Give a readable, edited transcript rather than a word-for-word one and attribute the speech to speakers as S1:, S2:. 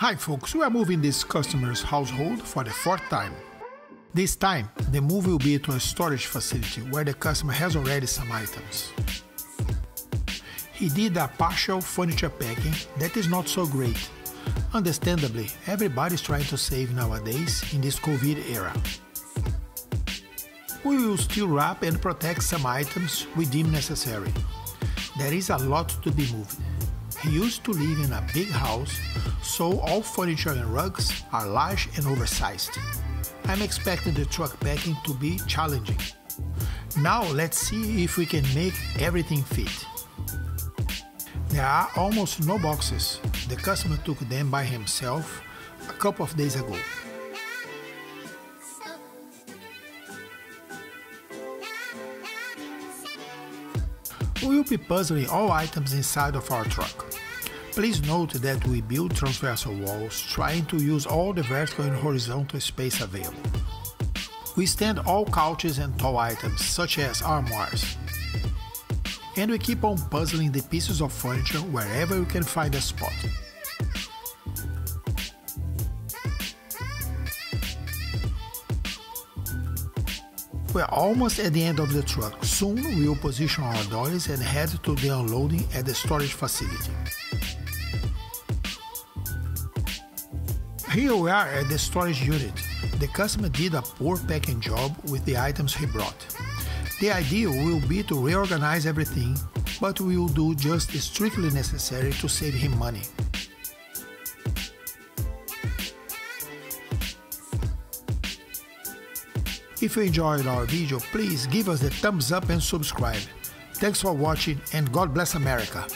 S1: Hi folks, we are moving this customer's household for the fourth time. This time, the move will be to a storage facility where the customer has already some items. He did a partial furniture packing that is not so great. Understandably, everybody is trying to save nowadays in this COVID era. We will still wrap and protect some items we deem necessary. There is a lot to be moved. He used to live in a big house, so all furniture and rugs are large and oversized. I'm expecting the truck packing to be challenging. Now let's see if we can make everything fit. There are almost no boxes. The customer took them by himself a couple of days ago. We will be puzzling all items inside of our truck. Please note that we build transversal walls, trying to use all the vertical and horizontal space available. We stand all couches and tall items, such as armoires. And we keep on puzzling the pieces of furniture wherever we can find a spot. We are almost at the end of the truck. Soon we will position our dollies and head to the unloading at the storage facility. Here we are at the storage unit. The customer did a poor packing job with the items he brought. The idea will be to reorganize everything, but we will do just strictly necessary to save him money. If you enjoyed our video, please give us the thumbs up and subscribe. Thanks for watching, and God bless America!